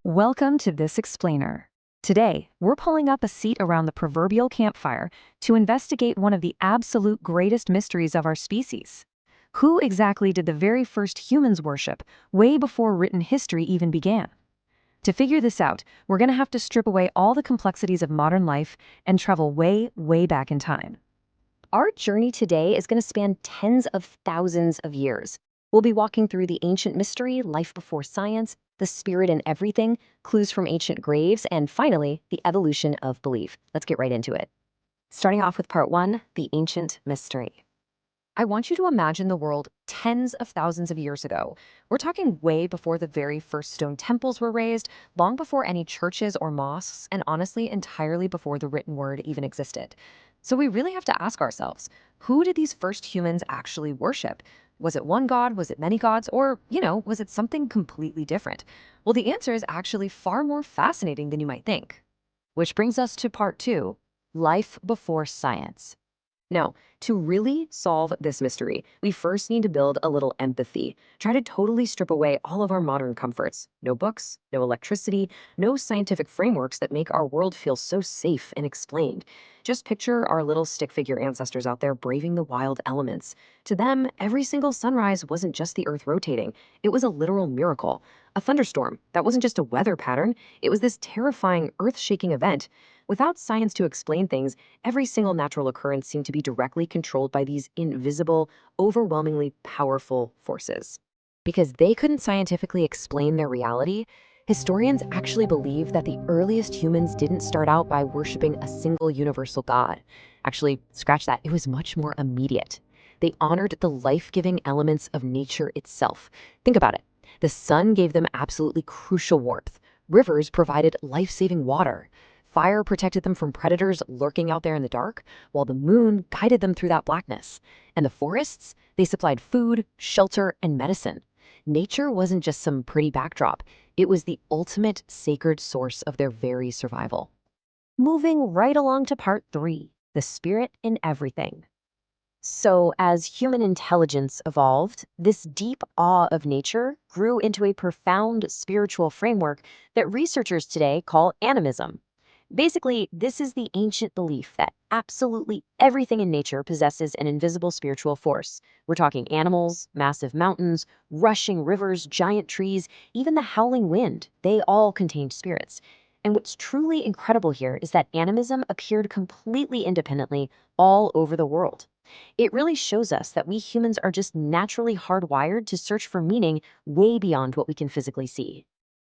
Welcome to This Explainer. Today, we're pulling up a seat around the proverbial campfire to investigate one of the absolute greatest mysteries of our species. Who exactly did the very first humans worship, way before written history even began? To figure this out, we're going to have to strip away all the complexities of modern life and travel way, way back in time. Our journey today is going to span tens of thousands of years. We'll be walking through the ancient mystery, life before science, the spirit in everything, clues from ancient graves, and finally, the evolution of belief. Let's get right into it. Starting off with part one, the ancient mystery. I want you to imagine the world tens of thousands of years ago. We're talking way before the very first stone temples were raised, long before any churches or mosques, and honestly, entirely before the written word even existed. So we really have to ask ourselves, who did these first humans actually worship? Was it one god? Was it many gods? Or, was it something completely different? Well, the answer is actually far more fascinating than you might think. Which brings us to part two, life before science. Now, to really solve this mystery, we first need to build a little empathy. Try to totally strip away all of our modern comforts. No books, no electricity, no scientific frameworks that make our world feel so safe and explained. Just picture our little stick figure ancestors out there braving the wild elements. To them, every single sunrise wasn't just the earth rotating. It was a literal miracle. A thunderstorm that wasn't just a weather pattern, it was this terrifying, earth-shaking event. Without science to explain things, every single natural occurrence seemed to be directly controlled by these invisible, overwhelmingly powerful forces. Because they couldn't scientifically explain their reality, historians actually believe that the earliest humans didn't start out by worshiping a single universal god. Actually, scratch that, it was much more immediate. They honored the life-giving elements of nature itself. Think about it. The sun gave them absolutely crucial warmth. Rivers provided life-saving water. Fire protected them from predators lurking out there in the dark, while the moon guided them through that blackness. And the forests, they supplied food, shelter, and medicine. Nature wasn't just some pretty backdrop. It was the ultimate sacred source of their very survival. Moving right along to part three, the spirit in everything. So, as human intelligence evolved, this deep awe of nature grew into a profound spiritual framework that researchers today call animism. Basically, this is the ancient belief that absolutely everything in nature possesses an invisible spiritual force. We're talking animals, massive mountains, rushing rivers, giant trees, even the howling wind. They all contained spirits. And what's truly incredible here is that animism appeared completely independently all over the world. It really shows us that we humans are just naturally hardwired to search for meaning way beyond what we can physically see.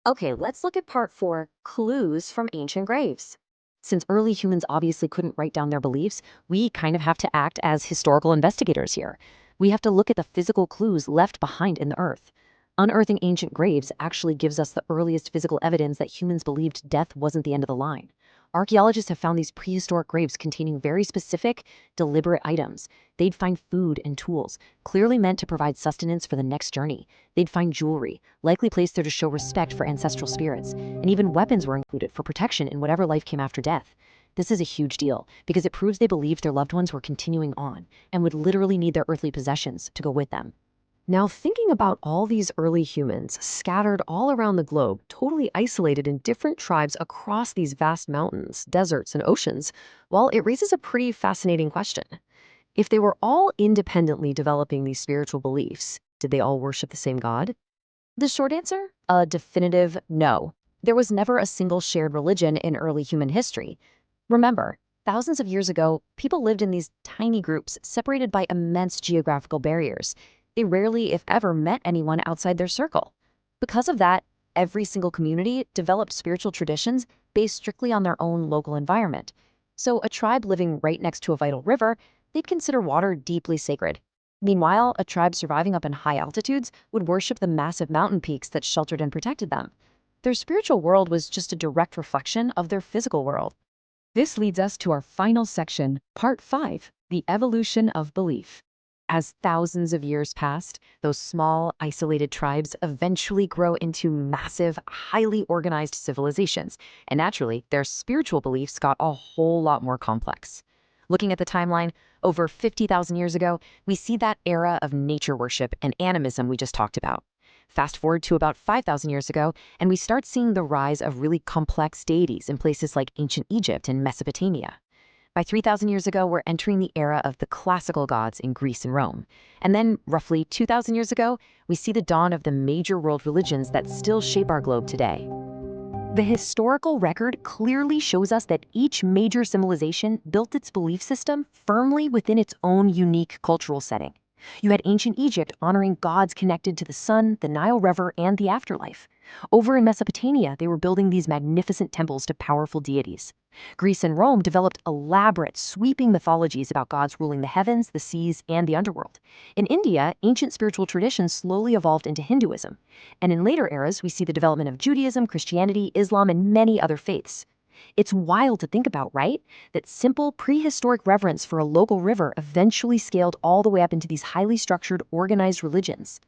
Okay, let's look at part four, clues from ancient graves. Since early humans obviously couldn't write down their beliefs, we kind of have to act as historical investigators here. We have to look at the physical clues left behind in the earth. Unearthing ancient graves actually gives us the earliest physical evidence that humans believed death wasn't the end of the line. Archaeologists have found these prehistoric graves containing very specific, deliberate items. They'd find food and tools, clearly meant to provide sustenance for the next journey. They'd find jewelry, likely placed there to show respect for ancestral spirits, and even weapons were included for protection in whatever life came after death. This is a huge deal because it proves they believed their loved ones were continuing on and would literally need their earthly possessions to go with them. Now, thinking about all these early humans scattered all around the globe, totally isolated in different tribes across these vast mountains, deserts, and oceans, well, it raises a pretty fascinating question. If they were all independently developing these spiritual beliefs, did they all worship the same God? The short answer? A definitive no. There was never a single shared religion in early human history. Remember, thousands of years ago, people lived in these tiny groups separated by immense geographical barriers. They rarely, if ever, met anyone outside their circle. Because of that, every single community developed spiritual traditions based strictly on their own local environment. So a tribe living right next to a vital river, they'd consider water deeply sacred. Meanwhile, a tribe surviving up in high altitudes would worship the massive mountain peaks that sheltered and protected them. Their spiritual world was just a direct reflection of their physical world. This leads us to our final section, part five, the evolution of belief. As thousands of years passed, those small, isolated tribes eventually grow into massive, highly organized civilizations, and naturally, their spiritual beliefs got a whole lot more complex. Looking at the timeline, over 50,000 years ago, we see that era of nature worship and animism we just talked about. Fast forward to about 5,000 years ago, and we start seeing the rise of really complex deities in places like ancient Egypt and Mesopotamia. By 3,000 years ago, we're entering the era of the classical gods in Greece and Rome. And then, roughly 2,000 years ago, we see the dawn of the major world religions that still shape our globe today. The historical record clearly shows us that each major civilization built its belief system firmly within its own unique cultural setting. You had ancient Egypt honoring gods connected to the sun, the Nile River, and the afterlife. Over in Mesopotamia, they were building these magnificent temples to powerful deities. Greece and Rome developed elaborate, sweeping mythologies about gods ruling the heavens, the seas, and the underworld. In India, ancient spiritual traditions slowly evolved into Hinduism. And in later eras, we see the development of Judaism, Christianity, Islam, and many other faiths. It's wild to think about, right? That simple prehistoric reverence for a local river eventually scaled all the way up into these highly structured, organized religions.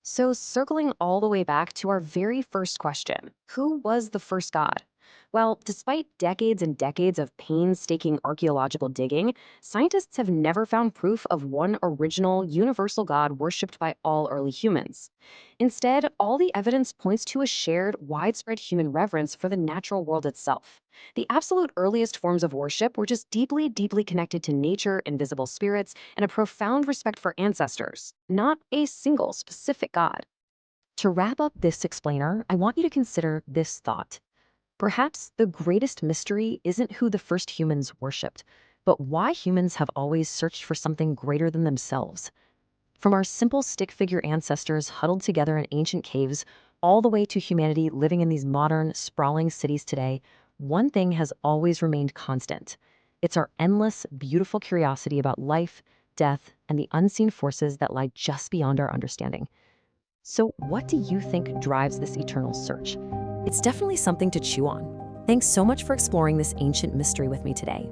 So, circling all the way back to our very first question, who was the first god? Well, despite decades and decades of painstaking archaeological digging, scientists have never found proof of one original universal god worshipped by all early humans. Instead, all the evidence points to a shared, widespread human reverence for the natural world itself. The absolute earliest forms of worship were just deeply, deeply connected to nature, invisible spirits, and a profound respect for ancestors, not a single specific god. To wrap up this explainer, I want you to consider this thought. Perhaps the greatest mystery isn't who the first humans worshipped, but why humans have always searched for something greater than themselves. From our simple stick figure ancestors huddled together in ancient caves, all the way to humanity living in these modern, sprawling cities today, one thing has always remained constant. It's our endless, beautiful curiosity about life, death, and the unseen forces that lie just beyond our understanding. So, what do you think drives this eternal search? It's definitely something to chew on. Thanks so much for exploring this ancient mystery with me today.